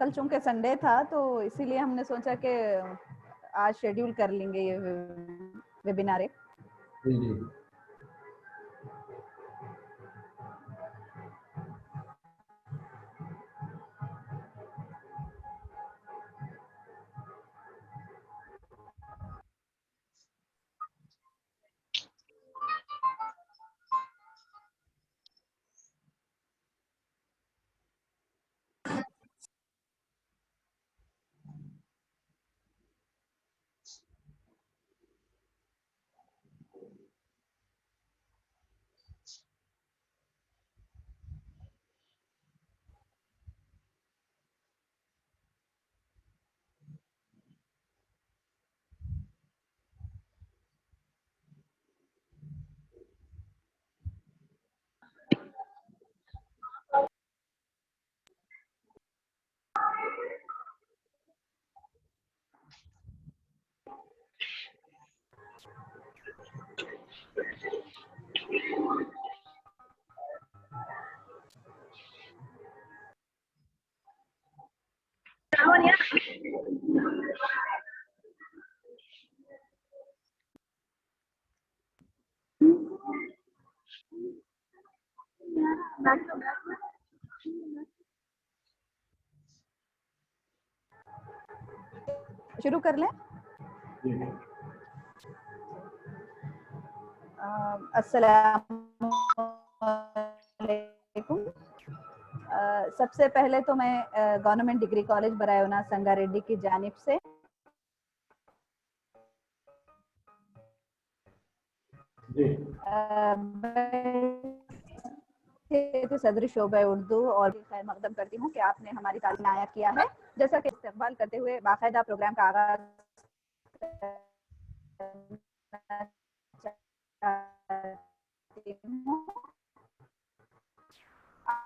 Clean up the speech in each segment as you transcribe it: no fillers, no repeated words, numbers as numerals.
کل چونکہ سنڈے تھا تو اسی لیے ہم نے سوچا کہ آج شیڈیول کر لیں گے یہ ویبینار. جی جی شروع کر لیں. السلام علیکم. سب سے پہلے تو میں گورنمنٹ ڈگری کالج برائے سنگا ریڈی کی جانب سے صدر شعبہ اردو اور خیر مقدم کرتی ہوں کہ آپ نے ہماری تعلیم عطا کیا ہے. جیسا کہ استقبال کرتے ہوئے باقاعدہ پروگرام کا آغاز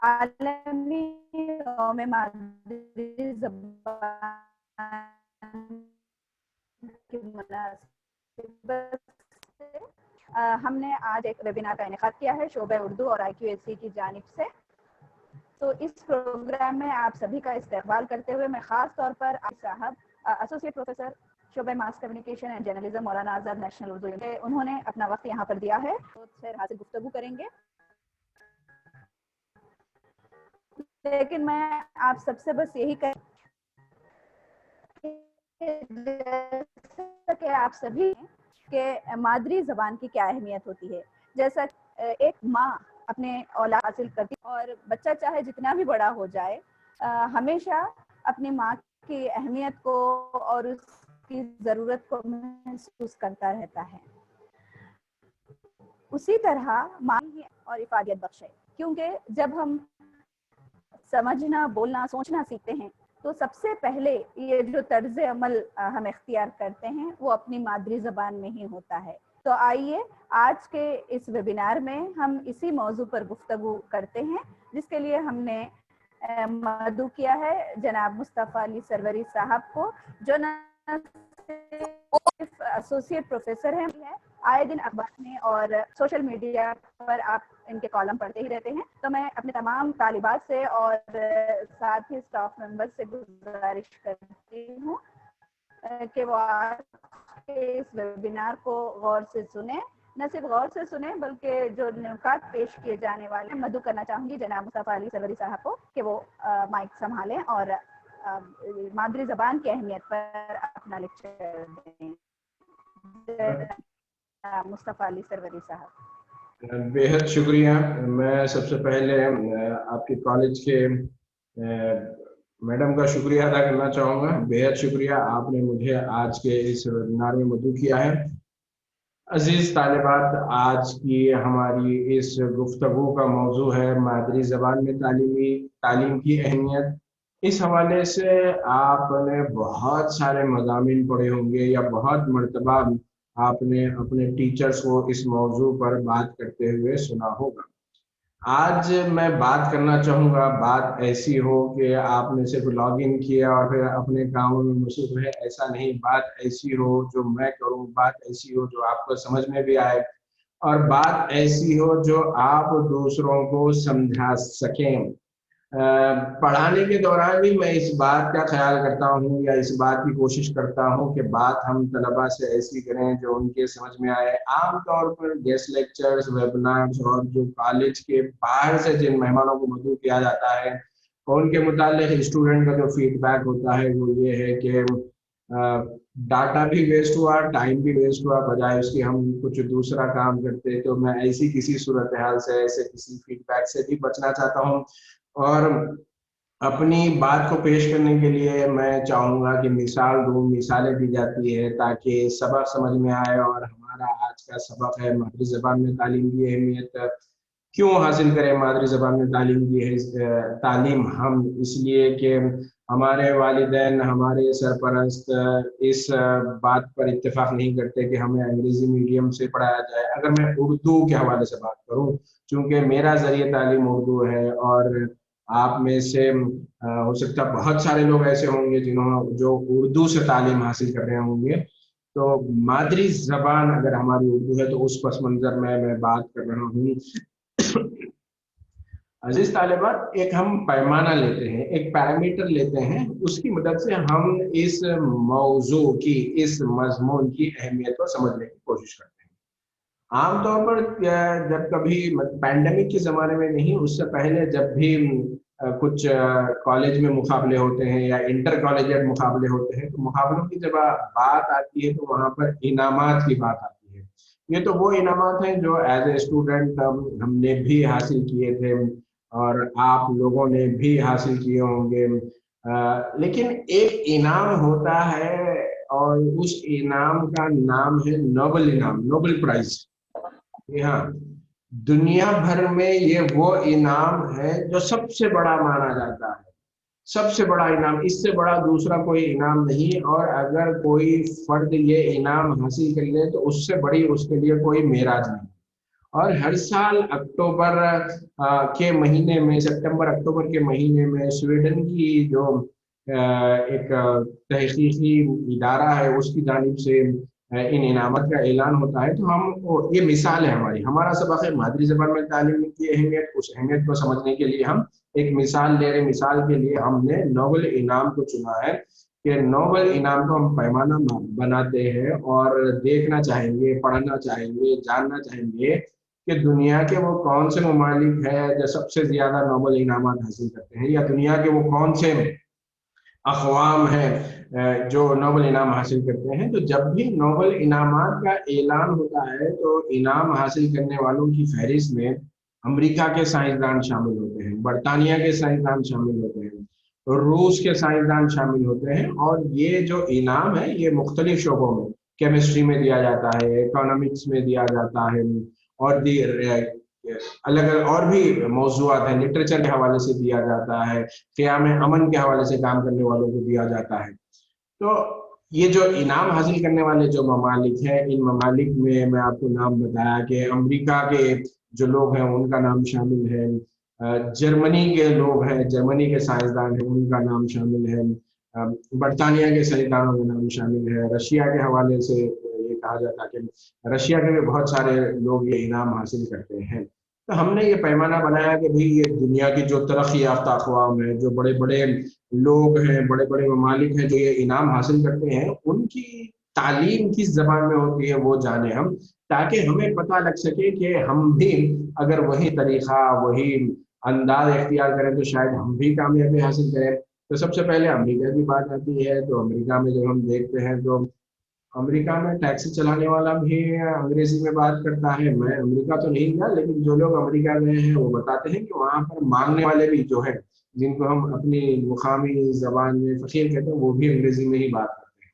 عالمی یوم مادری زبان کی مناسبت سے ہم نے آج ایک ویبینار کا انعقاد کیا ہے شعبہ اردو اور IQAC کی جانب سے. تو اس پروگرام میں آپ سبھی کا استقبال کرتے ہوئے میں خاص طور پر صاحب ایسوسیٹ پروفیسر شعبہ mass communication and journalism Maulana Azad national Urdu انہوں نے اپنا وقت یہاں پر دیا ہے. حاصل گفتگو کریں گے. لیکن میں آپ سب سے بس یہی کہ آپ سبھی کہ مادری زبان کی کیا اہمیت ہوتی ہے. جیسا ایک ماں اپنے اولاد حاصل کرتی اور بچہ چاہے جتنا بھی بڑا ہو جائے ہمیشہ اپنی ماں کی اہمیت کو اور اس کی ضرورت کو محسوس کرتا رہتا ہے. اسی طرح ماں اور افادیت بخش ہے کیونکہ جب ہم سمجھنا بولنا سوچنا سیکھتے ہیں تو سب سے پہلے یہ جو طرز عمل ہم اختیار کرتے ہیں وہ اپنی مادری زبان میں ہی ہوتا ہے. تو آئیے آج کے اس ویبینار میں ہم اسی موضوع پر گفتگو کرتے ہیں جس کے لیے ہم نے مدعو کیا ہے جناب مصطفیٰ علی سروری صاحب کو جو نہ صرف ایسوسیٹ پروفیسر ہیں آئے دن اخبار میں اور سوشل میڈیا پر آپ ان کے کالم پڑھتے ہی رہتے ہیں. تو میں اپنے تمام طالبات سے اور ساتھ ہی اسٹاف ممبر سے گزارش کرتی ہوں کہ وہ اس ویبینار کو غور سے سنیں. نہ صرف غور سے سنیں بلکہ جو نکات پیش کیے جانے والے ہیں مدعو کرنا چاہوں گی جناب مصطفیٰ علی سروری صاحب کو کہ وہ مائک سنبھالیں اور مادری زبان کی اہمیت پر اپنا لیکچر دیں. مصطفیٰ علی سروری صاحب. بے حد شکریہ. میں سب سے پہلے آپ کے کالج کے میڈم کا شکریہ ادا کرنا چاہوں گا. بے حد شکریہ آپ نے مجھے آج کے اس ویبینار میں مدعو کیا ہے. عزیز طالبات، آج کی ہماری اس گفتگو کا موضوع ہے مادری زبان میں تعلیم کی اہمیت. اس حوالے سے آپ نے بہت سارے مضامین پڑھے ہوں گے یا بہت مرتبہ آپ نے اپنے ٹیچرز کو اس موضوع پر بات کرتے ہوئے سنا ہوگا. آج میں بات کرنا چاہوں گا، بات ایسی ہو کہ آپ نے صرف لاگ ان کیا اور پھر اپنے کاموں میں مصروف ہے، ایسا نہیں. بات ایسی ہو جو میں کروں، بات ایسی ہو جو آپ کو سمجھ میں بھی آئے اور بات ایسی ہو جو آپ دوسروں کو سمجھا سکیں. पढ़ाने के दौरान भी मैं इस बात का ख्याल करता हूँ या इस बात की कोशिश करता हूँ कि बात हम तलबा से ऐसी करें जो उनके समझ में आए। आमतौर पर गेस्ट लेक्चर्स, वेबिनार्स और जो कॉलेज के बाहर से जिन मेहमानों को मदऊ किया जाता है उनके मुताल्लिक स्टूडेंट का जो फीडबैक होता है वो ये है कि डाटा भी वेस्ट हुआ, टाइम भी वेस्ट हुआ, बजाय उसकी हम कुछ दूसरा काम करते। तो मैं ऐसी किसी सूरत हाल से, ऐसे किसी फीडबैक से भी बचना चाहता हूँ। और अपनी बात को पेश करने के लिए मैं चाहूँगा कि मिसाल दूँ, मिसालें दी जाती है ताकि सबक समझ में आए। और हमारा आज का सबक है मादरी ज़बान में तालीम की अहमियत। क्यों हासिल करें मादरी ज़बान में तालीम की है तालीम? हम इसलिए कि हमारे वालिदैन, हमारे सरपरस्त इस बात पर इत्तेफाक नहीं करते कि हमें अंग्रेजी मीडियम से पढ़ाया जाए। अगर मैं उर्दू के हवाले से बात करूं, चूंकि मेरा जरिए तालीम उर्दू है और आप में से हो सकता है बहुत सारे लोग ऐसे होंगे जिन्होंने जो उर्दू से तालीम हासिल कर रहे होंगे, तो मादरी जबान अगर हमारी उर्दू है तो उस पस मंजर में मैं बात कर रहा हूँ। अजीज तालिबात, एक हम पैमाना लेते हैं, एक पैरामीटर लेते हैं, उसकी मदद से हम इस मौजू की, इस मजमून की अहमियत को समझने की कोशिश करते हैं। आमतौर पर जब कभी पैंडेमिक के ज़माने में नहीं, उससे पहले जब भी कुछ कॉलेज में मुकाबले होते हैं या इंटर कॉलेजिएट मुकाबले होते हैं, तो मुकाबलों की जब बात आती है तो वहाँ पर इनामात की बात आती है। ये तो वो इनामात हैं जो एज ए स्टूडेंट हमने भी हासिल किए थे और आप लोगों ने भी हासिल किए होंगे। लेकिन एक इनाम होता है और उस इनाम का नाम है नोबेल इनाम, नोबेल प्राइज। जी हाँ, दुनिया भर में ये वो इनाम है जो सबसे बड़ा माना जाता है, सबसे बड़ा इनाम, इससे बड़ा दूसरा कोई इनाम नहीं। और अगर कोई फर्द ये इनाम हासिल कर ले तो उससे बड़ी उसके लिए कोई मेराज नहीं। और हर साल अक्टूबर के महीने में, सितंबर अक्टूबर के महीने में स्वीडन की जो एक तहकीकी इदारा है उसकी जानिब से इन इनामत का ऐलान होता है। तो हम, ये मिसाल है हमारी, हमारा सबक है मादरी ज़बान में तालीम की अहमियत। उस अहमियत को समझने के लिए हम एक मिसाल ले रहे। मिसाल के लिए हमने नोबेल इनाम को चुना है कि नोबेल इनाम को हम पैमाना बनाते हैं और देखना चाहेंगे, पढ़ना चाहेंगे, जानना चाहेंगे कि दुनिया के वो कौन से ममालिक है जो सबसे ज्यादा नोबेल इनामात हासिल करते हैं, या दुनिया के वो कौन से अक़वाम हैं जो नोबेल इनाम हासिल करते हैं। तो जब भी नोबेल इनामात का ऐलान होता है तो इनाम हासिल करने वालों की फहरिस्त में अमेरिका के साइंसदान शामिल होते हैं, बरतानिया के साइंसदान शामिल होते हैं, रूस के साइंसदान शामिल होते हैं। और ये जो इनाम है ये मुख्तलिफ शोबों में, केमिस्ट्री में दिया जाता है, इकोनॉमिक्स में दिया जाता है, और अलग अलग और भी मौज़ूआत हैं, लिटरेचर के हवाले से दिया जाता है, क़याम अमन के हवाले से काम करने वालों को दिया जाता है। तो ये जो इनाम हासिल करने वाले जो ममालिक हैं, इन ममालिक में मैं आपको नाम बताया कि अमेरिका के जो लोग हैं उनका नाम शामिल है, जर्मनी के लोग हैं, जर्मनी के साइंसदान हैं उनका नाम शामिल है, बरतानिया के साइंसदानों का नाम शामिल है, रशिया के हवाले से ये कहा जाता है कि रशिया के भी बहुत सारे लोग ये इनाम हासिल करते हैं। तो हमने ये पैमाना बनाया कि भाई ये दुनिया की जो तरक्की याफ्ता अक़वाम है, जो बड़े बड़े लोग हैं, बड़े बड़े ममालिक हैं जो ये इनाम हासिल करते हैं, उनकी तालीम किस ज़बान में होती है वो जाने हम, ताकि हमें पता लग सके कि हम भी अगर वही तरीक़ा, वही अंदाज इख्तियार करें तो शायद हम भी कामयाबी हासिल करें। तो सबसे पहले अमेरिका की बात आती है। तो अमेरिका में जब हम देखते हैं तो अमेरिका में टैक्सी चलाने वाला भी अंग्रेजी में बात करता है। मैं अमेरिका तो नहीं गया, लेकिन जो लोग अमेरिका गए हैं वो बताते हैं कि वहाँ पर मांगने वाले भी जो है, जिनको हम अपनी मुकामी जबान में फकीर कहते हैं, वो भी अंग्रेजी में ही बात करते हैं।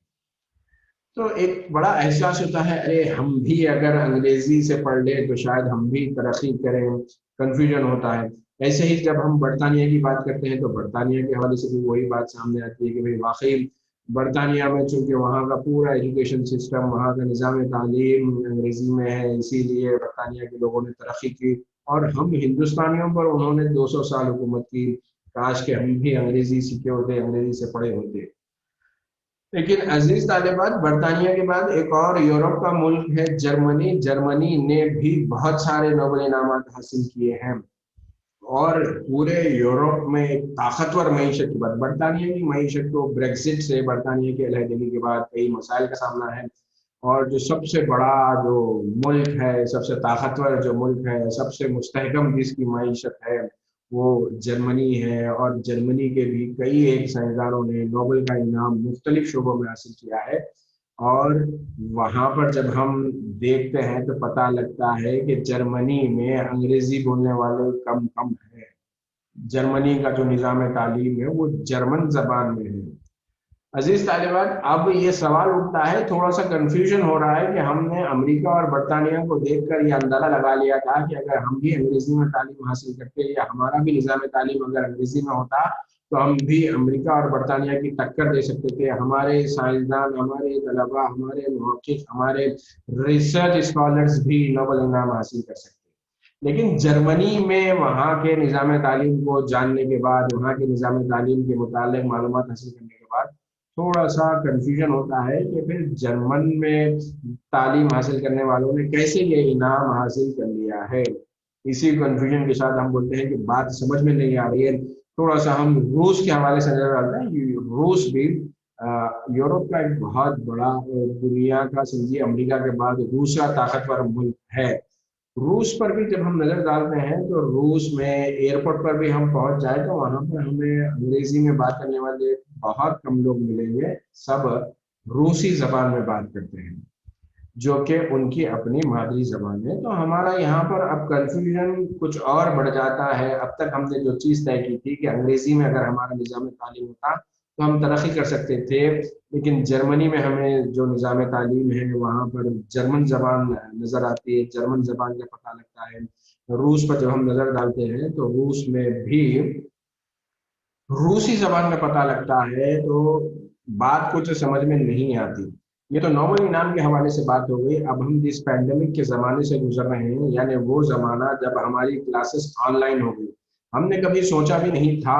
तो एक बड़ा एहसास होता है, अरे हम भी अगर अंग्रेजी से पढ़ लें तो शायद हम भी तरक्की करें, कन्फ्यूजन होता है। ऐसे ही जब हम बरतानिया की बात करते हैं तो बरतानिया के हवाले से भी वही बात सामने आती है कि भाई वाकई बरतानिया में चूँकि वहाँ का पूरा एजुकेशन सिस्टम, वहाँ का निज़ाम तालीम अंग्रेज़ी में है, इसीलिए बरतानिया के लोगों ने तरक्की की। और हम हिंदुस्तानियों पर उन्होंने 200 साल हुकूमत की। काश के हम भी अंग्रेज़ी सीखे होते, अंग्रेज़ी से पढ़े होते। लेकिन अजीज तालिबात, बरतानिया के बाद एक और यूरोप का मुल्क है जर्मनी। जर्मनी ने भी बहुत सारे नोबेल इनामात हासिल किए हैं। और पूरे यूरोप में एक ताकतवर मईशत की बात, बरतानिया की मईशत को ब्रेक्सिट से, बरतानिया की अलहदगी के बाद कई मसाइल का सामना है, और जो सबसे बड़ा जो मुल्क है, सबसे ताकतवर जो मुल्क है, सबसे मुस्तहकम जिसकी मईशत है वो जर्मनी है। और जर्मनी के भी कई एक साइंसदानों ने नोबेल का इनाम मुख्तलिफ शोबों में हासिल किया है। और वहाँ पर जब हम देखते हैं तो पता लगता है कि जर्मनी में अंग्रेजी बोलने वाले कम कम है। जर्मनी का जो निज़ाम तालीम है वो जर्मन जबान में है। अजीज तालिबान, अब ये सवाल उठता है, थोड़ा सा कंफ्यूजन हो रहा है कि हमने अमेरिका और बरतानिया को देखकर ये अंदाजा लगा लिया था कि अगर हम भी अंग्रेजी में तालीम हासिल करते या हमारा भी निज़ाम तालीम अगर अंग्रेजी में होता तो हम भी अमेरिका और बरतानिया की टक्कर दे सकते थे। हमारे साइंसदान, हमारे तलबा, हमारे मुहक्किक, हमारे रिसर्च स्कॉलर्स भी नोबेल इनाम हासिल कर सकते। लेकिन जर्मनी में वहाँ के निज़ाम तालीम को जानने के बाद, वहाँ के निज़ाम तालीम के मुतालिक मालूमात हासिल करने के बाद थोड़ा सा कंफ्यूजन होता है कि फिर जर्मन में तालीम हासिल करने वालों ने कैसे ये इनाम हासिल कर लिया है। इसी कंफ्यूजन के साथ हम बोलते हैं कि बात समझ में नहीं आ रही है। थोड़ा सा हम रूस के हवाले से नजर डालते हैं। रूस भी यूरोप का एक बहुत बड़ा, दुनिया का समझिए अमेरिका के बाद दूसरा ताकतवर मुल्क है। रूस पर भी जब हम नजर डालते हैं तो रूस में एयरपोर्ट पर भी हम पहुंच जाए तो वहां पर हमें अंग्रेजी में बात करने वाले बहुत कम लोग मिलेंगे। सब रूसी जबान में बात करते हैं जो कि उनकी अपनी मादरी जबान है। तो हमारा यहाँ पर अब कंफ्यूजन कुछ और बढ़ जाता है। अब तक हमने जो चीज़ तय की थी कि अंग्रेजी में अगर हमारा निज़ाम तालीम होता तो हम तरक्की कर सकते थे, लेकिन जर्मनी में हमें जो निज़ाम तालीम है वहाँ पर जर्मन जबान नज़र आती है, जर्मन जबान का पता लगता है। रूस पर जब हम नज़र डालते हैं तो रूस में भी रूसी जबान में पता लगता है, तो बात कुछ समझ में नहीं आती। ये तो नोबेल इनाम के हवाले से बात हो गई। अब हम जिस पैंडेमिक के जमाने से गुजर रहे हैं, यानी वो जमाना जब हमारी क्लासेस ऑनलाइन हो गई, हमने कभी सोचा भी नहीं था,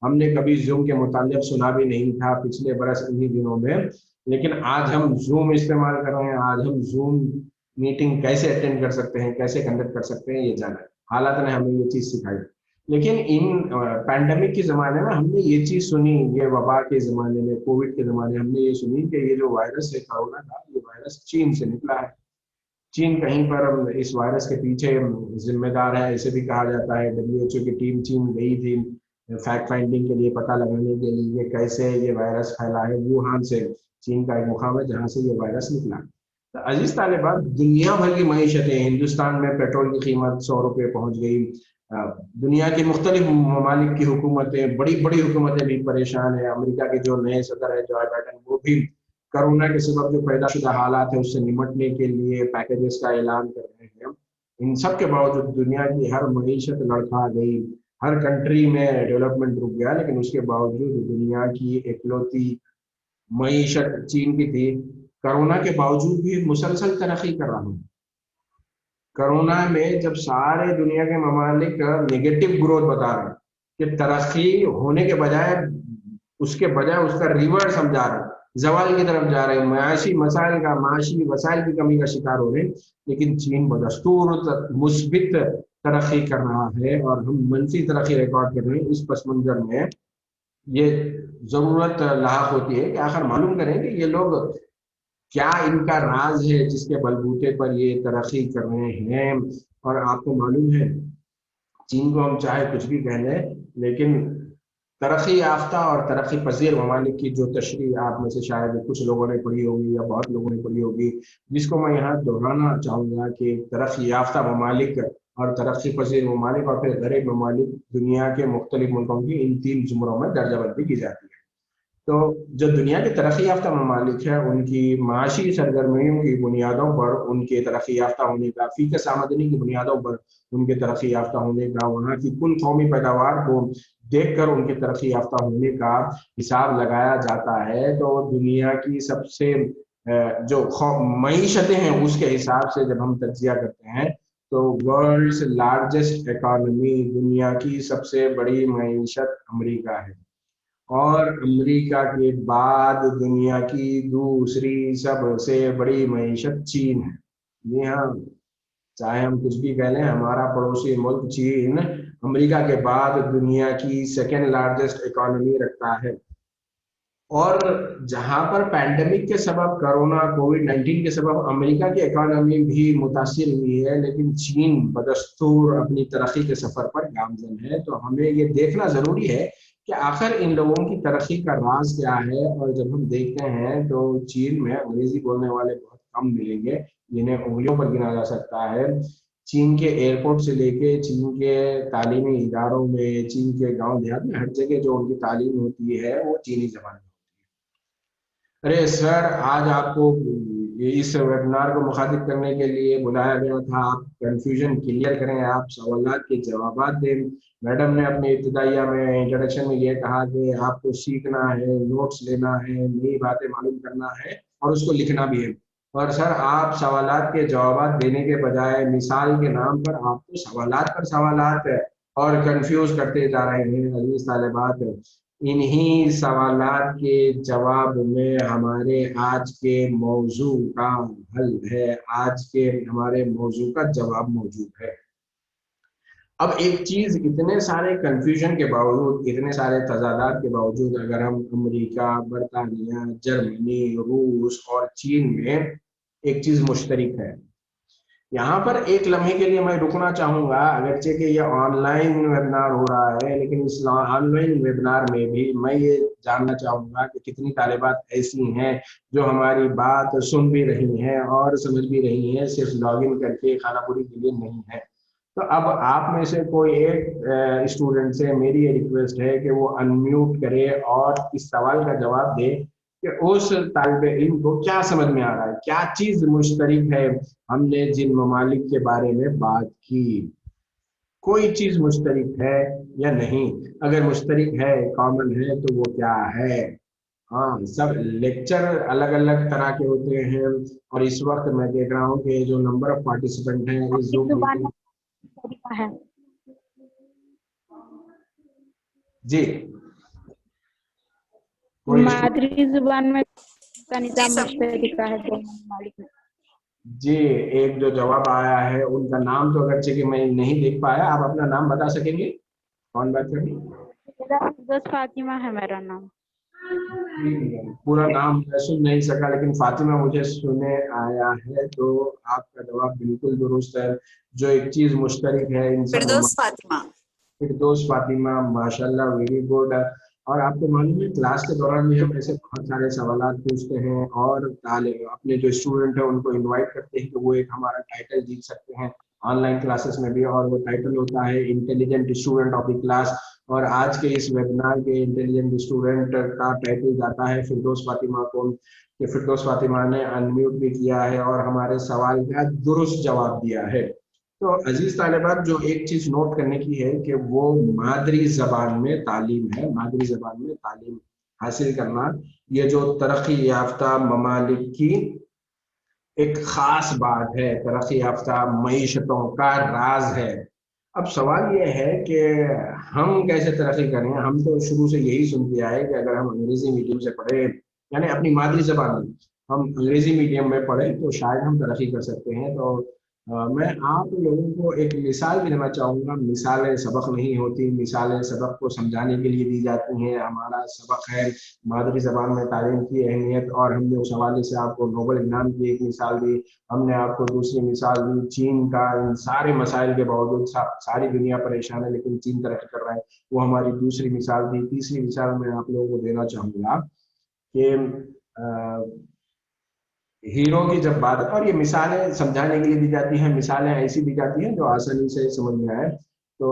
हमने कभी जूम के मुतालिक सुना भी नहीं था पिछले बरस इन्हीं दिनों में। लेकिन आज हम जूम इस्तेमाल कर रहे हैं, आज हम जूम मीटिंग कैसे अटेंड कर सकते हैं, कैसे कंडक्ट कर सकते हैं, ये जाना है। हालात ने हमें ये चीज सिखाई। लेकिन इन पैंडेमिक के ज़माने में हमने ये चीज़ सुनी, ये वबा के ज़माने में, कोविड के ज़माने में हमने ये सुनी कि ये जो वायरस है कोरोना का, ये वायरस चीन से निकला है। चीन कहीं पर इस वायरस के पीछे जिम्मेदार है, ऐसे भी कहा जाता है। WHO की टीम चीन गई थी फैक्ट फाइंडिंग के लिए, पता लगाने के लिए कैसे ये वायरस फैला है। वुहान से, चीन का एक मुकाम है जहाँ से ये वायरस निकला। तो अजीज तालिबान, दुनिया भर की मईशतें, हिंदुस्तान में पेट्रोल की कीमत 100 रुपये पहुंच गई। दुनिया की मुख्तलिफ ममालिक की हुकूमतें, बड़ी बड़ी हुकूमतें भी परेशान है। अमेरिका के जो नए सदर है जो बाइडेन, वो भी कोरोना के सबब जो पैदा शुदा हालात है उससे निपटने के लिए पैकेजेस का ऐलान कर रहे हैं। इन सब के बावजूद दुनिया की हर मईशत लड़खड़ा गई, हर कंट्री में डेवलपमेंट रुक गया। लेकिन उसके बावजूद दुनिया की इकलौती मईशत चीन की थी, कोरोना के बावजूद भी मुसलसल तरक्की कर रहा है। कोरोना में जब सारे दुनिया के ममालिक नेगेटिव ग्रोथ बता रहे हैं कि तरक्की होने के बजाय, उसके बजाय उसका रिवर्स हम जा रहे हैं, जवाल की तरफ जा रहे हैं, माशी वसाइल की कमी का शिकार हो रहे हैं। लेकिन चीन बदस्तूर मुस्बित तरक्की कर रहा है और हम मनफी तरक्की रिकॉर्ड कर रहे हैं। इस पस मंजर में ये जरूरत लाक होती है कि आखिर मालूम करें कि ये लोग क्या, इनका राज है जिसके बलबूते पर ये तरक्की कर रहे हैं। और आपको मालूम है, चीन को हम चाहे कुछ भी कह लें, लेकिन तरक्की याफ्ता और तरक्की पजीर ममालिक की जो तशरीह आप में से शायद कुछ लोगों ने पढ़ी होगी या बहुत लोगों ने पढ़ी होगी, जिसको मैं यहाँ दोहराना चाहूँगा कि तरक्की याफ्ता ममालिक और तरक्की पजीर ममालिक और फिर गरीब ममालिक, दुनिया के मुख्तलिफ मुल्कों की इन 3 जुमरों में दर्जाबंदी की जाती है। तो जो दुनिया के तरक्की याफ्ता ममालिक है, उनकी माशी सरगर्मियों की बुनियादों पर उनके तरक्की याफ्ता होने का, फीकस आमदनी की बुनियादों पर उनके तरक्की याफ्ता होने का, वहाँ की कुल कौमी पैदावार को देखकर उनके तरक्की याफ्ता होने का हिसाब लगाया जाता है। तो दुनिया की सबसे जो मईशतें हैं उसके हिसाब से जब हम तज्जिया करते हैं तो वर्ल्ड्स लार्जेस्ट इकॉनमी, दुनिया की सबसे बड़ी मईशत अमेरिका है। और अमेरिका के बाद दुनिया की दूसरी सबसे बड़ी मईशत चीन है। जी हाँ, चाहे हम कुछ भी कह लें, हमारा पड़ोसी मुल्क चीन امریکہ کے بعد دنیا کی سیکنڈ لارجسٹ اکانومی رکھتا ہے. اور جہاں پر پینڈیمک کے سبب کرونا کووڈ-19 کے سبب امریکہ کی اکانومی بھی متاثر ہوئی ہے، لیکن چین بدستور اپنی ترقی کے سفر پر گامزن ہے. تو ہمیں یہ دیکھنا ضروری ہے کہ آخر ان لوگوں کی ترقی کا راز کیا ہے. اور جب ہم دیکھتے ہیں تو چین میں انگریزی بولنے والے بہت کم ملیں گے جنہیں انگلیوں پر گنا جا سکتا ہے. چین کے ایئرپورٹ سے لے کے چین کے تعلیمی اداروں میں، چین کے گاؤں دیہات میں، ہر جگہ جو ان کی تعلیم ہوتی ہے وہ چینی زبان میں. ارے سر، آج آپ کو اس ویبنار کو مخاطب کرنے کے لیے بلایا گیا تھا. آپ کنفیوژن کلیئر کریں، آپ سوالات کے جوابات دیں. میڈم نے اپنے ابتدائیہ میں انٹروڈکشن میں یہ کہا کہ آپ کو سیکھنا ہے، نوٹس لینا ہے، نئی باتیں معلوم کرنا ہے اور اس کو لکھنا بھی ہے. اور سر آپ سوالات کے جوابات دینے کے بجائے مثال کے نام پر آپ کو سوالات پر سوالات اور کنفیوز کرتے جا رہے ہیں. عزیز طالبات، انہی سوالات کے جواب میں ہمارے آج کے موضوع کا حل ہے، آج کے ہمارے موضوع کا جواب موجود ہے. اب ایک چیز، اتنے سارے کنفیوژن کے باوجود، اتنے سارے تضادات کے باوجود، اگر ہم امریکہ، برطانیہ، جرمنی، روس اور چین میں ایک چیز مشترک ہے. یہاں پر ایک لمحے کے لیے میں رکنا چاہوں گا، اگرچہ کہ یہ آن لائن ویبنار ہو رہا ہے، لیکن اس آن لائن ویبنار میں بھی میں یہ جاننا چاہوں گا کہ کتنی طالبات ایسی ہیں جو ہماری بات سن بھی رہی ہیں اور سمجھ بھی رہی ہیں، صرف لاگ ان کر کے خانہ پوری کے لیے نہیں ہے. تو اب آپ میں سے کوئی ایک اسٹوڈنٹ سے میری یہ ریکویسٹ ہے کہ وہ انمیوٹ کرے اور اس سوال کا جواب دے کہ اس طالب علم کو کیا سمجھ میں آ رہا ہے، کیا چیز مشترک ہے ہم نے جن ممالک کے بارے میں بات کی. کوئی چیز مشترک ہے یا نہیں؟ اگر مشترک ہے، کامن ہے، تو وہ کیا ہے؟ ہاں، سب لیکچر الگ الگ طرح کے ہوتے ہیں اور اس وقت میں دیکھ رہا ہوں کہ جو نمبر آف پارٹیسپینٹ ہیں اس زوم میٹنگ. ہے جی، مادری زبان میں کا نظام مشترکہ ہے دونوں ممالک میں. جی، ایک جو جواب آیا ہے ان کا نام تو اگرچہ کہ میں نہیں دیکھ پایا، آپ اپنا نام بتا سکیں گے؟ کون بات کر رہی؟ فردوس فاطمہ ہے میرا نام. پورا نام میں سن نہیں سکا، لیکن فاطمہ مجھے سنے آیا ہے. تو آپ کا جواب بالکل درست ہے. جو ایک چیز مشترک ہے ان سب، فردوس فاطمہ. فردوس فاطمہ، ماشاءاللہ، ویری گڈ. اور آپ کو معلوم ہے کلاس کے دوران بھی ہم ایسے بہت سارے سوالات پوچھتے ہیں اور اپنے جو اسٹوڈنٹ ہیں ان کو انوائٹ کرتے ہیں کہ وہ ایک ہمارا ٹائٹل جیت سکتے ہیں آن لائن کلاسز میں بھی، اور وہ ٹائٹل ہوتا ہے intelligent student of the class. اور آج کے اس ویبنار کے انٹیلیجنٹ اسٹوڈنٹ کا ٹائٹل جاتا ہے فردوس فاطمہ کو، کہ فردوس فاطمہ نے انمیوٹ بھی کیا ہے اور ہمارے سوال کا درست جواب دیا ہے. تو عزیز طالبات، جو ایک چیز نوٹ کرنے کی ہے کہ وہ مادری زبان میں تعلیم ہے. مادری زبان میں تعلیم حاصل کرنا یہ جو ترقی یافتہ ممالک کی ایک خاص بات ہے، ترقی یافتہ معیشتوں کا راز ہے. اب سوال یہ ہے کہ ہم کیسے ترقی کریں. ہم تو شروع سے یہی سنتے آئے کہ اگر ہم انگریزی میڈیم سے پڑھیں، یعنی اپنی مادری زبان میں ہم انگریزی میڈیم میں پڑھیں تو شاید ہم ترقی کر سکتے ہیں. تو میں آپ لوگوں کو ایک مثال بھی دینا چاہوں گا. مثالیں سبق نہیں ہوتی، مثالیں سبق کو سمجھانے کے لیے دی جاتی ہیں. ہمارا سبق ہے مادری زبان میں تعلیم کی اہمیت، اور ہم نے اس حوالے سے آپ کو نوبل انعام کی ایک مثال دی. ہم نے آپ کو دوسری مثال دی چین کا. ان سارے مسائل کے باوجود ساری دنیا پریشان ہے لیکن چین ترقی کر رہا ہے، وہ ہماری دوسری مثال دی. تیسری مثال میں آپ لوگوں کو دینا چاہوں گا کہ ہیرو کی جب بات، اور یہ مثالیں سمجھانے کے لیے دی جاتی ہیں، مثالیں ایسی دی جاتی ہیں جو آسانی سے سمجھ میں آئے. تو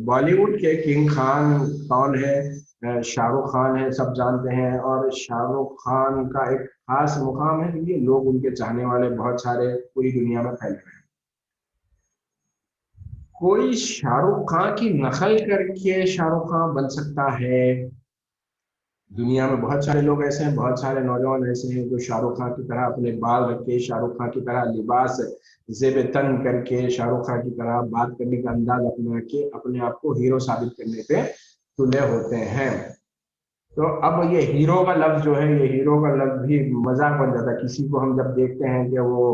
بالی ووڈ کے کنگ خان کون ہے؟ شاہ رخ خان ہے، سب جانتے ہیں. اور شاہ رخ خان کا ایک خاص مقام ہے کہ یہ لوگ ان کے چاہنے والے بہت سارے پوری دنیا میں پھیلے ہوئے ہیں. کوئی شاہ رخ خان کی نقل کر کے شاہ رخ خان بن سکتا ہے؟ دنیا میں بہت سارے لوگ ایسے ہیں، بہت سارے نوجوان ایسے ہیں جو شاہ رخ خان کی طرح اپنے بال رکھ کے، شاہ رخ خان کی طرح لباس زیب تن کر کے، شاہ رخ خان کی طرح بات کرنے کا انداز اپنا کے اپنے آپ کو ہیرو ثابت کرنے پہ تلے ہوتے ہیں. تو اب یہ ہیرو کا لفظ جو ہے، یہ ہیرو کا لفظ بھی مذاق بن جاتا ہے. کسی کو ہم جب دیکھتے ہیں کہ وہ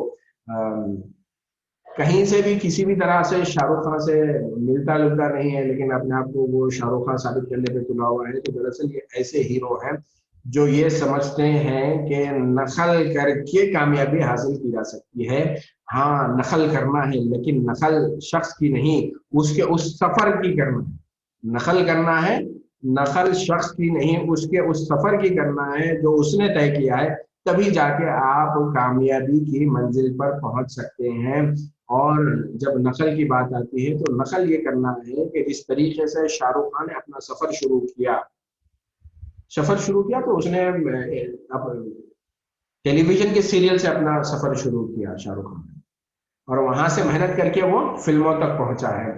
कहीं से भी किसी भी तरह से शाहरुख खान से मिलता जुलता नहीं है, लेकिन अपने आप को वो शाहरुख खान साबित करने पे तुला हुआ है। तो दरअसल ये ऐसे हीरो हैं जो ये समझते हैं कि नकल करके कामयाबी हासिल की जा सकती है। हाँ, नकल करना है, लेकिन नकल शख्स की नहीं, उसके उस सफर की करना है। नकल करना है, नकल शख्स की नहीं, उसके उस सफर की करना है जो उसने तय किया है, तभी जाके आप कामयाबी की मंजिल पर पहुंच सकते हैं। और जब नकल की बात आती है तो नकल ये करना है कि जिस तरीके से शाहरुख खान ने अपना सफर शुरू किया तो उसने टेलीविजन के सीरियल से अपना सफर शुरू किया शाहरुख खान ने, और वहां से मेहनत करके वो फिल्मों तक पहुंचा है।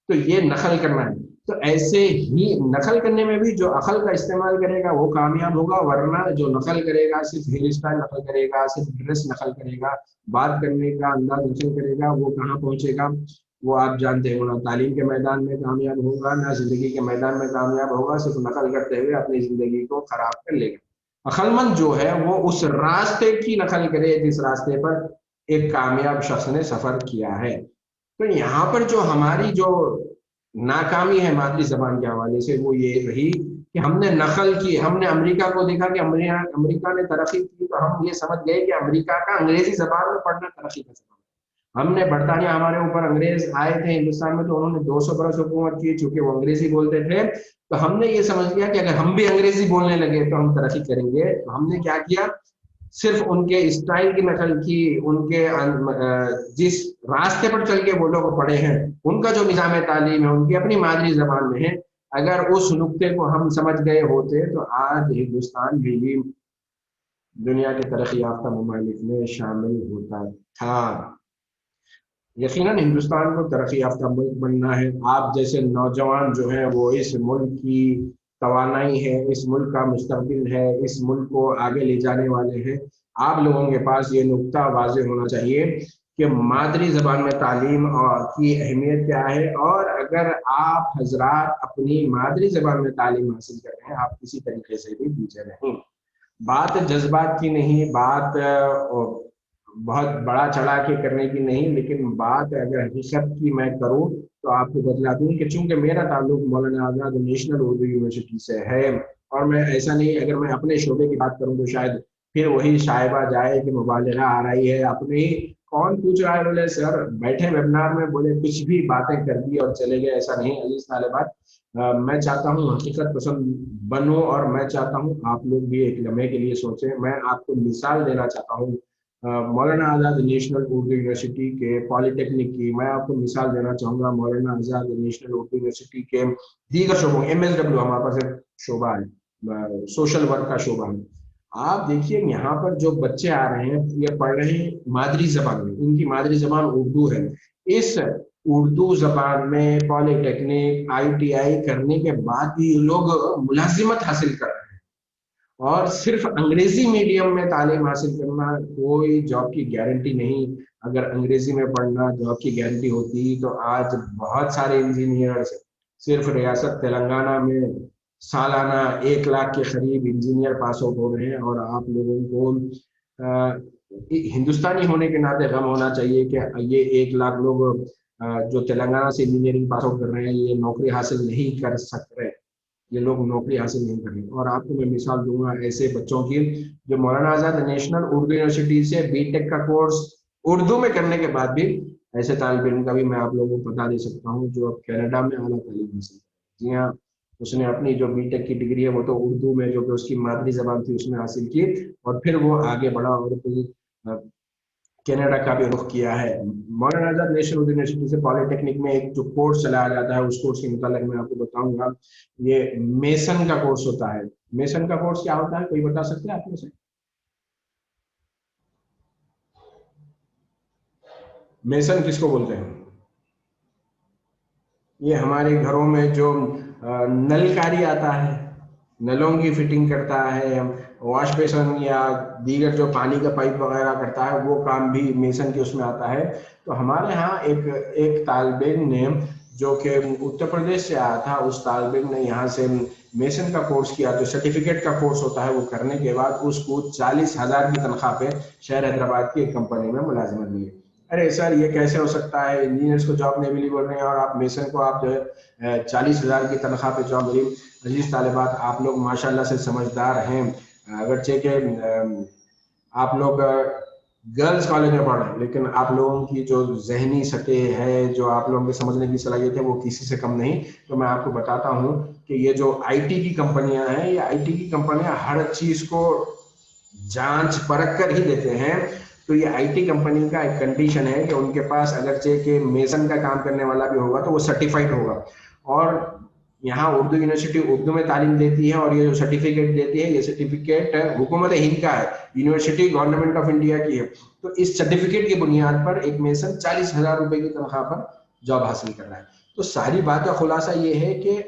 तो ये नकल करना है। तो ऐसे ही नकल करने में भी जो अकल का इस्तेमाल करेगा वो कामयाब होगा, वरना जो नकल करेगा, सिर्फ हेयर स्टाइल नकल करेगा, सिर्फ ड्रेस नकल करेगा, बात करने का अंदाज नकल करेगा, वो कहाँ पहुंचेगा वो आप जानते हो। ना तालीम के मैदान में कामयाब होगा, ना जिंदगी के मैदान में कामयाब होगा, सिर्फ नकल करते हुए अपनी जिंदगी को खराब कर लेगा। अक्लमंद जो है वो उस रास्ते की नकल करे जिस रास्ते पर एक कामयाब शख्स ने सफर किया है। तो यहाँ पर जो हमारी जो नाकामी है मादरी जबान के हवाले से वो ये रही कि हमने नकल की, हमने अमेरिका को देखा कि अमेरिका ने तरक्की की, तो हम ये समझ गए कि अमेरिका का अंग्रेजी जबान में पढ़ना तरक्की का जबान। हमने बरतानिया, हमारे ऊपर अंग्रेज आए थे हिंदुस्तान में, तो उन्होंने 200 बरस हुकूमत की, चूंकि वो अंग्रेजी बोलते थे, तो हमने ये समझ लिया कि अगर हम भी अंग्रेजी बोलने लगे तो हम तरक्की करेंगे। तो हमने क्या किया, सिर्फ उनके स्टाइल की नकल की, उनके जिस रास्ते पर चल के वो लोग पढ़े हैं, उनका जो निज़ाम तालीम है उनकी अपनी मादरी जबान में है, अगर उस नुक्ते को हम समझ गए होते तो आज हिंदुस्तान भी दुनिया के तरक्की याफ्ता ममालिक में शामिल होता था। यकीनन हिंदुस्तान को तरक्की याफ्ता मुल्क बनना है। आप जैसे नौजवान जो हैं वो इस मुल्क की तवानाई है, इस मुल्क का मुस्तकबिल है, इस मुल्क को आगे ले जाने वाले हैं। आप लोगों के पास ये नुक्ता वाज़ेह होना चाहिए कि मादरी ज़बान में तालीम और की अहमियत क्या है, और अगर आप हजरात अपनी मादरी ज़बान में तालीम हासिल कर रहे हैं, आप किसी तरीके से भी पीछे नहीं। बात जज्बात की नहीं, बात बहुत बड़ा चढ़ा के करने की नहीं, लेकिन बात अगर हकीकत की मैं करूं तो आपको बतला दूं कि चूंकि मेरा ताल्लुक मौलाना आज़ाद नेशनल उर्दू यूनिवर्सिटी से है, और मैं ऐसा नहीं, अगर मैं अपने शोबे की बात करूं तो शायद फिर वही शायबा जाए कि मुबालगा आ रही है अपने ही। कौन पूछ रहा है, बोले सर बैठे वेबिनार में, बोले कुछ भी बातें कर दी और चले गए, ऐसा नहीं। अजीज तालिबात, मैं चाहता हूँ हकीकत पसंद बनो, और मैं चाहता हूँ आप लोग भी एक लम्हे के लिए सोचें। मैं आपको मिसाल देना चाहता हूँ मौलाना आज़ाद नेशनल उर्दू यूनिवर्सिटी के पॉलिटेक्निक की। मैं आपको मिसाल देना चाहूँगा मौलाना आज़ाद नेशनल उर्दू यूनिवर्सिटी के दीगर शोबों, MSW हमारे पास एक शोबा है, सोशल वर्क का शोबा है। आप देखिए यहाँ पर जो बच्चे आ रहे हैं ये पढ़ रहे हैं मादरी जबान में, इनकी मादरी जबान उर्दू है। इस उर्दू जबान में पॉलिटेक्निक ITI करने के बाद भी लोग मुलाजिमत हासिल कर रहे हैं, और सिर्फ अंग्रेजी मीडियम में तालीम हासिल करना कोई जॉब की गारंटी नहीं। अगर अंग्रेजी में पढ़ना जॉब की गारंटी होती तो आज बहुत सारे इंजीनियर्स सिर्फ रियासत तेलंगाना में सालाना 1 लाख के करीब इंजीनियर पास आउट हो रहे हैं। और आप लोगों को हिंदुस्तानी होने के नाते गम होना चाहिए कि ये 1 लाख लोग जो तेलंगाना से इंजीनियरिंग पास आउट कर रहे हैं ये नौकरी हासिल नहीं कर सकते, ये लोग नौकरी हासिल नहीं कर रहे। और आपको मैं मिसाल दूंगा ऐसे बच्चों की जो मौलाना आज़ाद नेशनल उर्दू यूनिवर्सिटी से BTech का कोर्स उर्दू में करने के बाद भी, ऐसे तालिब इल्म का भी मैं आप लोगों को बता दे सकता हूँ जो अब कनाडा में आला तालीम हासिल। जी हाँ, उसने अपनी जो BTech की डिग्री है वो तो उर्दू में, जो कि उसकी मादरी जबान थी, उसमें हासिल की, और फिर वो आगे बढ़ा और कनाडा का भी रुख किया है। मौलाना आज़ाद नेशनल उर्दू यूनिवर्सिटी से पॉलिटेक्निक में एक जो कोर्स चलाया जाता है, उस कोर्स के मुताबिक मैं आपको बताऊंगा। ये मेसन का कोर्स होता है। मेसन का कोर्स क्या होता है, कोई बता सकते हैं आप में से? मेसन किसको बोलते हैं? ये हमारे घरों में जो नलकारी आता है, नलों की फिटिंग करता है, वॉश बेसन या दीगर जो पानी का पाइप वगैरह करता है, वो काम भी मेसन के उसमें आता है। तो हमारे यहाँ एक तालिब इल्म ने जो कि उत्तर प्रदेश से आया था, उस तालिब इल्म ने यहाँ से मेसन का कोर्स किया, जो सर्टिफिकेट का कोर्स होता है, वो करने के बाद उसको 40,000 की तनख्वाह पे शहर हैदराबाद की एक कंपनी में मुलाजिमत मिली। अरे सर ये कैसे हो सकता है, इंजीनियर्स को जॉब नहीं मिली बोल रहे हैं और आप मेसन को आप जो है 40,000 की तनख्वाह पे जॉब मिली। अजीज तालिबात, आप लोग माशाल्लाह से समझदार हैं, अगरचे के आप लोग गर्ल्स कॉलेज में पढ़ रहे हैं, लेकिन आप लोगों की जो जहनी सतह है, जो आप लोगों के समझने की सलाहियत है, वो किसी से कम नहीं। तो मैं आपको बताता हूँ कि ये जो आईटी की कंपनियां हैं, ये आईटी की कंपनियां हर चीज को जांच परख कर ही देते हैं। तो ये आईटी कंपनी का एक कंडीशन है कि उनके पास अगरचे के मेसन का काम करने वाला भी होगा तो वो सर्टिफाइड होगा। और यहाँ उर्दू यूनिवर्सिटी उर्दू में तालीम देती है, और ये जो सर्टिफिकेट देती है, ये सर्टिफिकेट हुकूमत हिंद का है, यूनिवर्सिटी गवर्नमेंट ऑफ इंडिया की है। तो इस सर्टिफिकेट की बुनियाद पर एक मेसन 40,000 रुपए की तनख्वाह पर जॉब हासिल कर रहा है। तो सारी बात का खुलासा ये है कि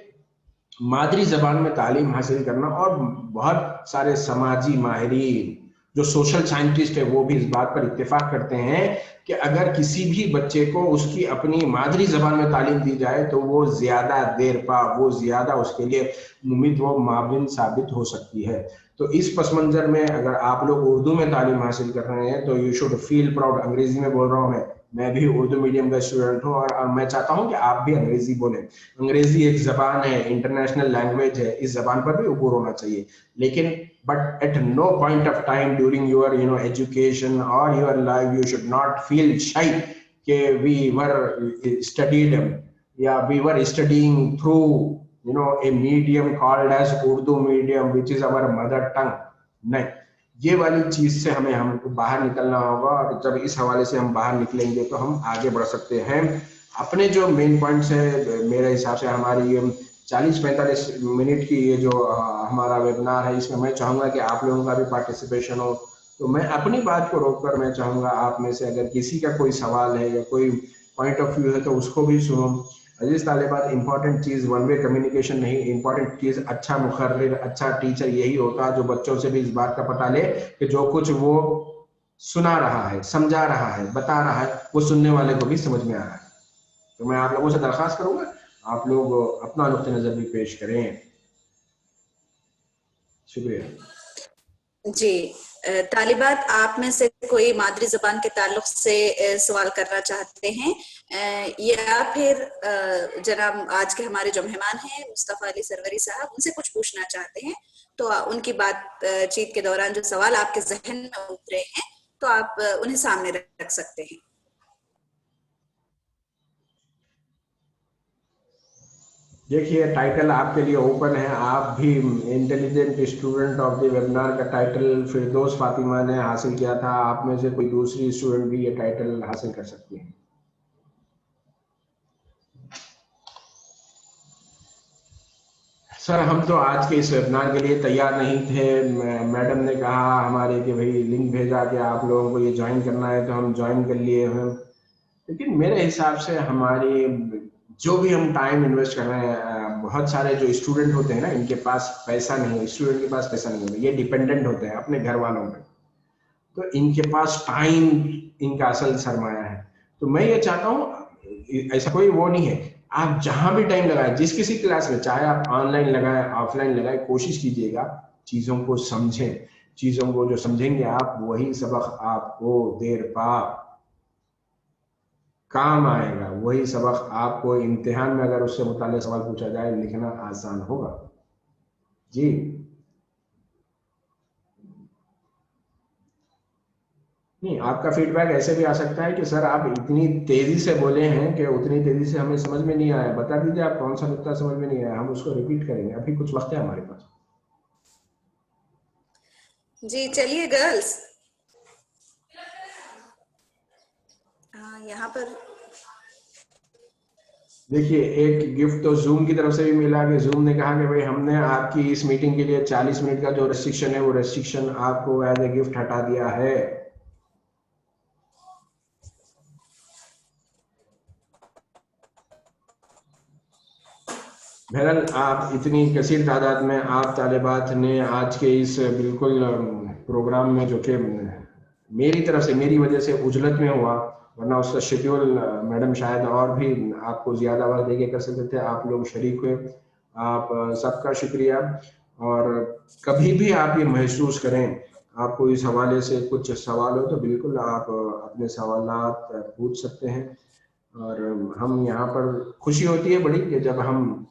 मादरी जबान में तालीम हासिल करना, और बहुत सारे समाजी माहिरीन जो सोशल साइंटिस्ट है वो भी इस बात पर इत्तेफाक करते हैं कि अगर किसी भी बच्चे को उसकी अपनी मादरी जबान में तालीम दी जाए तो वो ज्यादा देर पा, वो ज्यादा उसके लिए मुमिद व माविन साबित हो सकती है। तो इस पस मंजर में अगर आप लोग उर्दू में तालीम हासिल कर रहे हैं तो यू शुड फील प्राउड। अंग्रेजी में बोल रहा हूँ मैं भी उर्दू मीडियम का स्टूडेंट हूँ, और मैं चाहता हूँ कि आप भी अंग्रेजी बोलें। अंग्रेजी एक जबान है, इंटरनेशनल लैंग्वेज है, इस जबान पर भी उबूर होना चाहिए। लेकिन but at no point of time during your education or your life you should not feel shy कि we were studied या we were studying through a medium called as Urdu medium which is our mother tongue। नहीं, ये वाली चीज से हमको बाहर निकलना होगा, और जब इस हवाले से हम बाहर निकलेंगे तो हम आगे बढ़ सकते हैं। अपने जो मेन पॉइंट्स है, मेरे हिसाब से हमारी 40-45 मिनट की ये जो हमारा वेबिनार है, इसमें मैं चाहूँगा कि आप लोगों का भी पार्टिसिपेशन हो। तो मैं अपनी बात को रोककर मैं चाहूँगा आप में से अगर किसी का कोई सवाल है या कोई पॉइंट ऑफ व्यू है तो उसको भी सुनो। अजीज तालिबात, इंपॉर्टेंट चीज़ वन वे कम्युनिकेशन नहीं, इंपॉर्टेंट चीज़ अच्छा मुखर्रिर, अच्छा टीचर यही होता है जो बच्चों से भी इस बात का पता ले कि जो कुछ वो सुना रहा है, समझा रहा है, बता रहा है, वो सुनने वाले को भी समझ में आ रहा है। तो मैं आप लोगों से दरख्वास्त करूंगा आप लोग अपना नुक्ते नजर भी पेश करें। शुक्रिया जी। तालिबात, आप में से कोई मादरी जबान के ताल्लुक से सवाल करना चाहते हैं या फिर जनाब आज के हमारे जो मेहमान हैं मुस्तफा अली सरवरी साहब, उनसे कुछ पूछना चाहते हैं तो उनकी बातचीत के दौरान जो सवाल आपके जहन में उतरे हैं तो आप उन्हें सामने रख सकते हैं। देखिए, टाइटल आपके लिए ओपन है। आप भी intelligent student of the webinar का टाइटल फिरदौस फातिमा ने हासिल किया था। आप में से कोई दूसरी स्टूडेंट भी ये टाइटल हासिल कर सकती है। सर, हम तो आज के इस वेबिनार के लिए तैयार नहीं थे। मैडम ने कहा हमारे कि भाई लिंक भेजा कि आप लोगों को ये ज्वाइन करना है, तो हम ज्वाइन कर लिए हैं। लेकिन मेरे हिसाब से हमारी जो भी हम टाइम इन्वेस्ट कर रहे हैं, बहुत सारे जो स्टूडेंट होते हैं ना, इनके पास पैसा नहीं है, स्टूडेंट के पास पैसा नहीं होता, ये डिपेंडेंट होते हैं अपने घर वालों पे। तो इनके पास टाइम इनका असल सरमाया है। तो मैं ये चाहता हूँ, ऐसा कोई वो नहीं है, आप जहां भी टाइम लगाएं, जिस किसी क्लास में, चाहे आप ऑनलाइन लगाएं ऑफलाइन लगाएं, कोशिश कीजिएगा चीजों को समझें। चीजों को जो समझेंगे आप, वही सबक आपको देर पा काम आएगा। वही सबक आपको इम्तिहान में अगर उससे मुताल्लिक़ सवाल पूछा जाए लिखना आसान होगा। जी नहीं, आपका फीडबैक ऐसे भी आ सकता है कि सर आप इतनी तेजी से बोले हैं कि उतनी तेजी से हमें समझ में नहीं आया, बता दीजिए आप कौन सा नुक्ता समझ में नहीं आया, हम उसको रिपीट करेंगे। अभी कुछ वक्त है हमारे पास। जी चलिए गर्ल्स, यहाँ पर देखिए, एक गिफ्ट तो जूम की तरफ से भी मिला कि जूम ने कहा कि भाई हमने आपकी इस मीटिंग के लिए 40 मिनट का जो रेस्ट्रिक्शन है वो रेस्ट्रिक्शन आपको एज ए गिफ्ट हटा दिया है। बहरहाल, आप इतनी कसीर तादाद में आप तालिबात ने आज के इस बिल्कुल प्रोग्राम में, जो कि मेरी तरफ से, मेरी वजह से उजलत में हुआ, वरना उसका शेड्यूल मैडम शायद और भी आपको ज़्यादा वक्त देके कर सकते थे, आप लोग शरीक हुए, आप सबका शुक्रिया। और कभी भी आप ये महसूस करें, आपको इस हवाले से कुछ सवाल हो तो बिल्कुल आप अपने सवालात पूछ सकते हैं। और हम यहाँ पर खुशी होती है बड़ी कि जब हम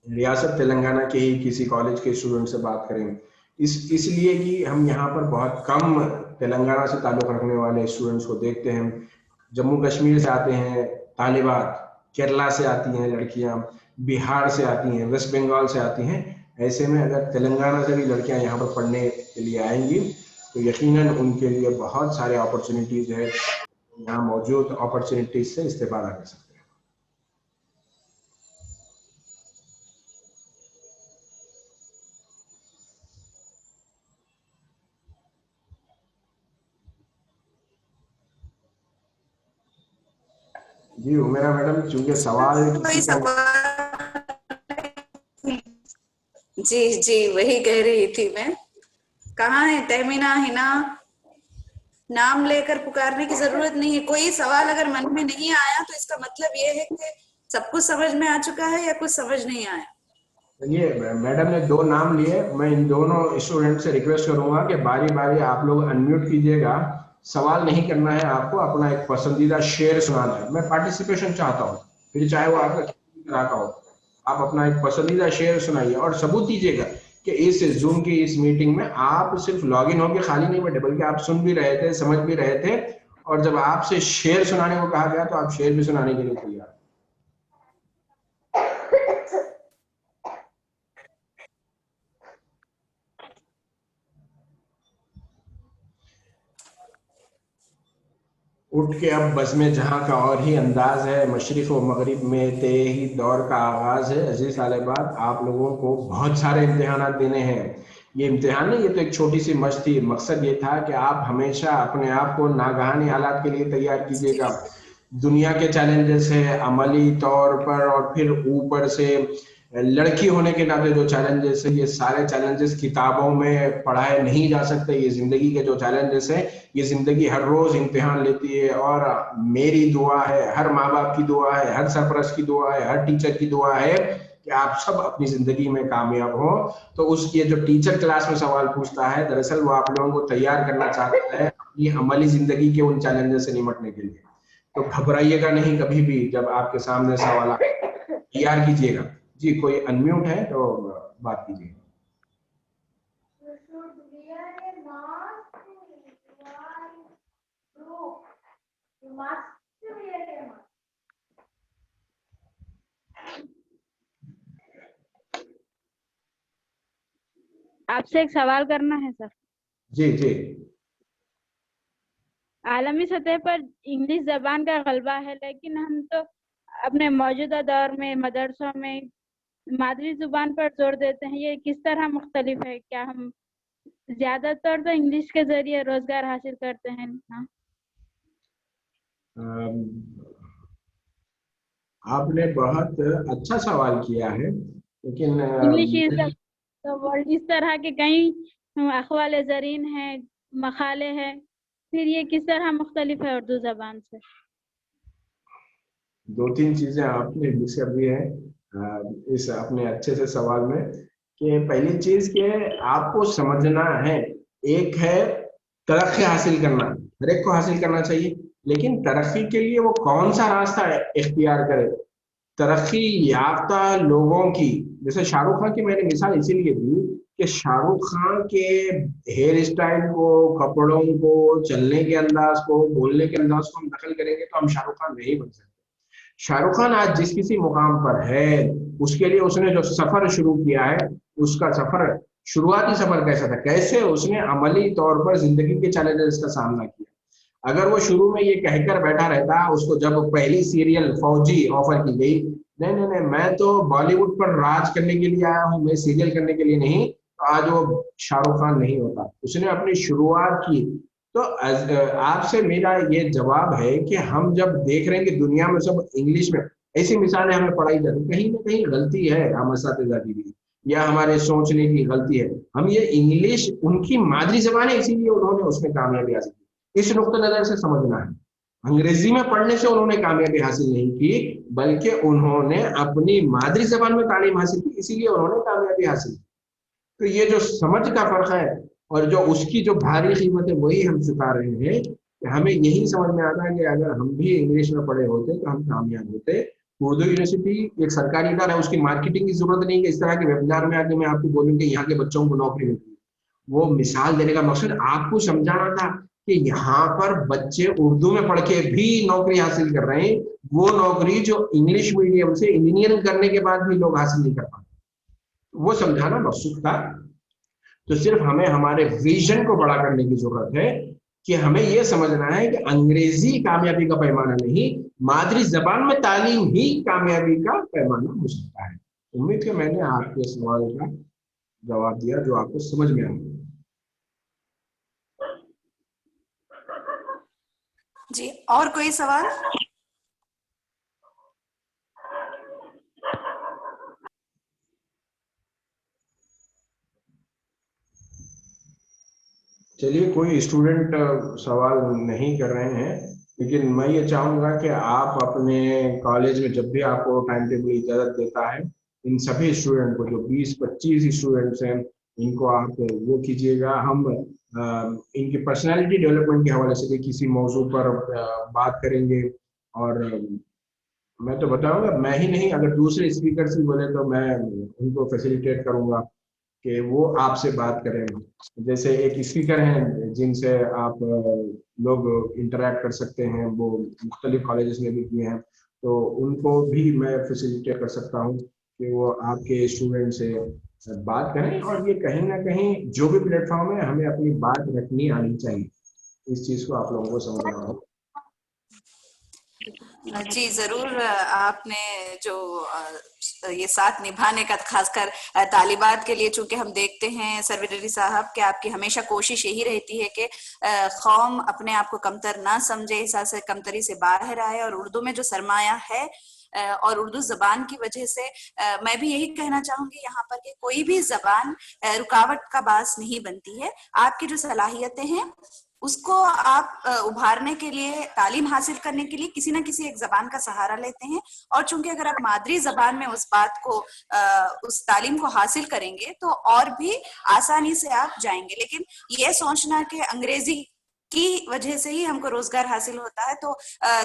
रियासत तेलंगाना के ही किसी कॉलेज के स्टूडेंट से बात करें, इसलिए कि हम यहाँ पर बहुत कम तेलंगाना से ताल्लुक़ रखने वाले स्टूडेंट्स को देखते हैं। जम्मू कश्मीर से आते हैं तालिबात, केरला से आती हैं लड़कियाँ, बिहार से आती हैं, वेस्ट बंगाल से आती हैं। ऐसे में अगर तेलंगाना से भी लड़कियाँ यहाँ पर पढ़ने के लिए आएंगी तो यकीनन उनके लिए बहुत सारे अपॉर्चुनिटीज़ है, यहाँ मौजूद अपॉर्चुनिटीज़ से इस्तेफादा कर सकते हैं। जी उमेरा मैडम, चूंकि सवाल कोई सवाल? जी जी वही कह रही थी मैं। कहाँ है तहमीना, हिना? नाम लेकर पुकारने की जरूरत नहीं है। कोई सवाल अगर मन में नहीं आया तो इसका मतलब ये है कि सब कुछ समझ में आ चुका है या कुछ समझ नहीं आया। ये मैडम ने 2 नाम लिए, मैं इन दोनों स्टूडेंट से रिक्वेस्ट करूंगा कि बारी बारी आप लोग अनम्यूट कीजिएगा। सवाल नहीं करना है आपको, अपना एक पसंदीदा शेर सुनाना है। मैं पार्टिसिपेशन चाहता हूँ, फिर चाहे वो आपका किसी तरह का हो। आप अपना एक पसंदीदा शेर सुनाइए और सबूत दीजिएगा कि इस जूम की इस मीटिंग में आप सिर्फ लॉगिन होकर खाली नहीं बैठे, बल्कि आप सुन भी रहे थे, समझ भी रहे थे, और जब आपसे शेर सुनाने को कहा गया तो आप शेर भी सुनाने के लिए तैयार। उठ के अब बज़्म जहाँ का और ही अंदाज है, मशरिक़ व मगरिब में ते ही दौर का आगाज़ है। अजीज़ तालिबात, आप लोगों को बहुत सारे इम्तिहानात देने हैं। ये इम्तिहान नहीं, ये तो एक छोटी सी मशक़ थी। मकसद ये था कि आप हमेशा अपने आप को नागहानी हालात के लिए तैयार कीजिएगा। दुनिया के चैलेंजेस है अमली तौर पर, और फिर ऊपर से लड़की होने के नाते जो चैलेंजेस है, ये सारे चैलेंजेस किताबों में पढ़ाए नहीं जा सकते। ये जिंदगी के जो चैलेंजेस है, ये जिंदगी हर रोज इम्तिहान लेती है। और मेरी दुआ है, हर माँ बाप की दुआ है, हर सरपरस्त की दुआ है, हर टीचर की दुआ है कि आप सब अपनी जिंदगी में कामयाब हो। तो उस ये जो टीचर क्लास में सवाल पूछता है, दरअसल वो आप लोगों को तैयार करना चाहता है अपनी अमली जिंदगी के उन चैलेंजेस से निपटने के लिए। तो घबराइएगा नहीं कभी भी जब आपके सामने सवाल आए, तैयार कीजिएगा। जी कोई अनम्यूट है तो बात कीजिए। आपसे एक सवाल करना है सर। जी जी। आलमी सतह पर इंग्लिश जबान का गलबा है, लेकिन हम तो अपने मौजूदा दौर में मदरसों में मादरी जुबान पर जोर देते हैं। ये किस तरह मुख्तलिफ है? क्या हम ज्यादातर तो इंग्लिश के जरिए रोजगार हासिल करते हैं ना? आपने बहुत अच्छा सवाल किया है, लेकिन इंग्लिश इज द वर्ल्ड, इस तरह के कई अखवाल ज़रीन है, मकाले हैं, फिर ये किस तरह मुख्तलिफ है उर्दू जबान से? 2-3 चीजें आपने मिस कर दी है इस अपने अच्छे से सवाल में। कि पहली चीज के आपको समझना है, एक है तरक्की हासिल करना, हर एक को हासिल करना चाहिए, लेकिन तरक्की के लिए वो कौन सा रास्ता इख्तियार करे। तरक्की याफ्ता लोगों की, जैसे शाहरुख खान की मैंने मिसाल इसीलिए दी कि शाहरुख खान के हेयर स्टाइल को, कपड़ों को, चलने के अंदाज को, बोलने के अंदाज को हम नकल करेंगे तो हम शाहरुख खान नहीं बन सकते। शाहरुख खान आज जिस किसी मुकाम पर है, उसके लिए उसने जो सफर शुरू किया है, उसका सफर, शुरुआती सफर कैसा था, कैसे उसने अमली तौर पर जिंदगी के चैलेंजेस का सामना किया। अगर वो शुरू में ये कहकर बैठा रहता, उसको जब पहली सीरियल फौजी ऑफर की गई, नहीं नहीं नहीं मैं तो बॉलीवुड पर राज करने के लिए आया हूँ, मैं सीरियल करने के लिए नहीं, तो आज वो शाहरुख खान नहीं होता। उसने अपनी शुरुआत की। तो आपसे मेरा ये जवाब है कि हम जब देख रहे हैं कि दुनिया में सब इंग्लिश में, ऐसी मिसालें हमें पढ़ाई जाती, कहीं ना कहीं गलती है हम असातिज़ा की भी, या हमारे सोचने की गलती है। हम ये इंग्लिश उनकी मादरी जबान है, इसीलिए उन्होंने उसमें कामयाबी हासिल की, इस नुक्ते नजर से समझना है। अंग्रेजी में पढ़ने से उन्होंने कामयाबी हासिल नहीं की, बल्कि उन्होंने अपनी मादरी जबान में तालीम हासिल की, इसीलिए उन्होंने कामयाबी हासिल की। तो ये जो समझ का फर्क है, اور جو اس کی جو بھاری قیمت ہے وہی ہم چکا رہے ہیں. کہ ہمیں یہی سمجھ میں آتا ہے کہ اگر ہم بھی انگلش میں پڑھے ہوتے تو ہم کامیاب ہوتے. اردو یونیورسٹی ایک سرکاری ادارہ ہے, اس کی مارکیٹنگ کی ضرورت نہیں کہ اس طرح کے ویبینار میں آ کے میں آپ کو بولوں کہ یہاں کے بچوں کو نوکری ملتی ہے. وہ مثال دینے کا مقصد آپ کو سمجھانا تھا کہ یہاں پر بچے اردو میں پڑھ کے بھی نوکری حاصل کر رہے ہیں, وہ نوکری جو انگلش میڈیم سے انجینئرنگ کرنے کے بعد بھی لوگ حاصل نہیں کر پاتے. وہ سمجھانا مقصود تھا. تو صرف ہمیں ہمارے ویژن کو بڑا کرنے کی ضرورت ہے کہ ہمیں یہ سمجھنا ہے کہ انگریزی کامیابی کا پیمانہ نہیں, مادری زبان میں تعلیم ہی کامیابی کا پیمانہ ہو سکتا ہے. امید کہ میں نے آپ کے سوال کا جواب دیا جو آپ کو سمجھ میں آئے. جی, اور کوئی سوال؟ چلیے, کوئی اسٹوڈنٹ سوال نہیں کر رہے ہیں, لیکن میں یہ چاہوں گا کہ آپ اپنے کالج میں جب بھی آپ کو ٹائم ٹیبل اجازت دیتا ہے, ان سبھی اسٹوڈنٹ کو جو 20-25 اسٹوڈنٹس ہیں ان کو آپ وہ کیجیے گا. ہم ان کی پرسنالٹی ڈیولپمنٹ کے حوالے سے کسی موضوع پر بات کریں گے. اور میں تو بتاؤں گا, میں ہی نہیں اگر دوسرے اسپیکرس بھی بولے تو میں ان کو فیسیلیٹیٹ کروں گا کہ وہ آپ سے بات کریں. جیسے ایک اسپیکر ہیں جن سے آپ لوگ انٹریکٹ کر سکتے ہیں, وہ مختلف کالجز میں بھی کیے ہیں, تو ان کو بھی میں فیسیلیٹیٹ کر سکتا ہوں کہ وہ آپ کے اسٹوڈنٹ سے بات کریں. اور یہ کہیں نہ کہیں جو بھی پلیٹ فارم ہے ہمیں اپنی بات رکھنی آنی چاہیے. اس چیز کو آپ لوگوں کو سمجھنا ہوگا. جی ضرور, آپ نے جو یہ ساتھ نبھانے کا, خاص کر طالبات کے لیے, چونکہ ہم دیکھتے ہیں سروری صاحب کہ آپ کی ہمیشہ کوشش یہی رہتی ہے کہ قوم اپنے آپ کو کمتر نہ سمجھے, احساس کمتری سے باہر آئے. اور اردو میں جو سرمایہ ہے اور اردو زبان کی وجہ سے میں بھی یہی کہنا چاہوں گی یہاں پر کہ کوئی بھی زبان رکاوٹ کا باعث نہیں بنتی ہے. آپ کی جو صلاحیتیں ہیں اس کو آپ ابھارنے کے لیے, تعلیم حاصل کرنے کے لیے کسی نہ کسی ایک زبان کا سہارا لیتے ہیں. اور چونکہ اگر آپ مادری زبان میں اس بات کو, اس تعلیم کو حاصل کریں گے تو اور بھی آسانی سے آپ جائیں گے. لیکن یہ سوچنا کہ انگریزی کی وجہ سے ہی ہم کو روزگار حاصل ہوتا ہے, تو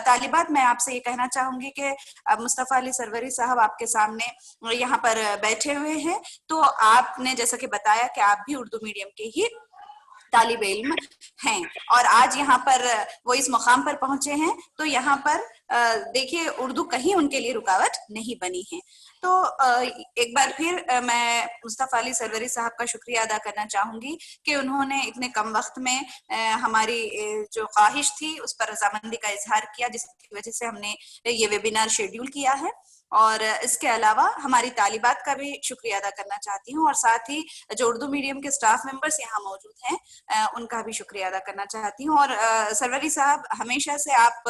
طالبات میں آپ سے یہ کہنا چاہوں گی کہ مصطفیٰ علی سروری صاحب آپ کے سامنے یہاں پر بیٹھے ہوئے ہیں, تو آپ نے جیسا کہ بتایا کہ آپ بھی اردو میڈیم کے ہی طالب علم ہیں, اور آج یہاں پر وہ اس مقام پر پہنچے ہیں, تو یہاں پر دیکھیے اردو کہیں ان کے لیے رکاوٹ نہیں بنی ہے. تو ایک بار پھر میں مصطفیٰ علی سروری صاحب کا شکریہ ادا کرنا چاہوں گی کہ انہوں نے اتنے کم وقت میں ہماری جو خواہش تھی اس پر رضامندی کا اظہار کیا, جس کی وجہ سے ہم نے یہ ویبینار شیڈیول کیا ہے. اور اس کے علاوہ ہماری طالبات کا بھی شکریہ ادا کرنا چاہتی ہوں, اور ساتھ ہی جو اردو میڈیم کے سٹاف ممبرس یہاں موجود ہیں ان کا بھی شکریہ ادا کرنا چاہتی ہوں. اور سروری صاحب, ہمیشہ سے آپ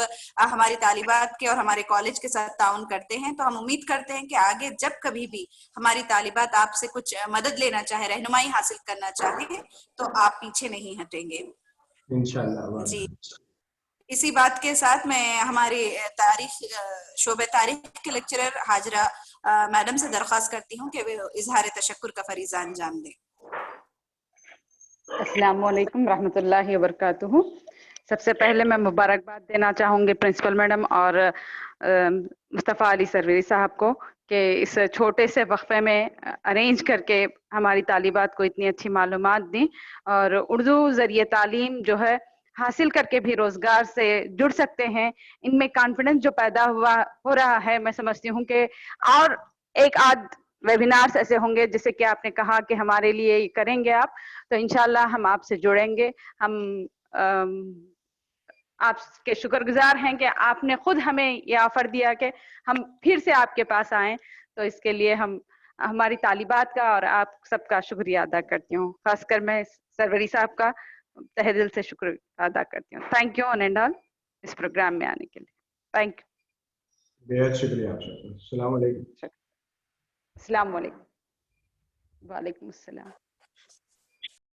ہماری طالبات کے اور ہمارے کالج کے ساتھ تعاون کرتے ہیں, تو ہم امید کرتے ہیں کہ آگے جب کبھی بھی ہماری طالبات آپ سے کچھ مدد لینا چاہے, رہنمائی حاصل کرنا چاہیں, تو آپ پیچھے نہیں ہٹیں گے انشاءاللہ. جی, اسی بات کے ساتھ میں ہماری شعبہ تاریخ کے لیکچرر حاجرہ میڈم سے درخواست کرتی ہوں کہ وہ اظہار تشکر کا فریضہ انجام دیں. السلام علیکم ورحمۃ اللہ وبرکاتہ. سب سے پہلے میں مبارکباد دینا چاہوں گی پرنسپل میڈم اور مصطفیٰ علی سروری صاحب کو کہ اس چھوٹے سے وقفے میں ارینج کر کے ہماری طالبات کو اتنی اچھی معلومات دیں, اور اردو ذریعے تعلیم جو ہے حاصل کر کے بھی روزگار سے جڑ سکتے ہیں. ان میں کانفیڈنس جو پیدا ہو رہا ہے, میں سمجھتی ہوں کہ اور ایک آدھ ویبینارز ایسے ہوں گے جیسے کہ آپ نے کہا کہ ہمارے لیے کریں گے آپ, تو انشاءاللہ ہم آپ سے جڑیں گے. ہم آپ کے شکر گزار ہیں کہ آپ نے خود ہمیں یہ آفر دیا کہ ہم پھر سے آپ کے پاس آئیں, تو اس کے لیے ہم ہماری طالبات کا اور آپ سب کا شکریہ ادا کرتی ہوں. خاص کر میں سروری صاحب کا تہہ دل سے شکر ادا کرتی ہوں. تھینک یو آن اینڈ آل اس پروگرام میں آنے کے لیے. Thank you. بہت شکریہ آپ کا. السلام علیکم. السلام علیکم. وعلیکم السلام.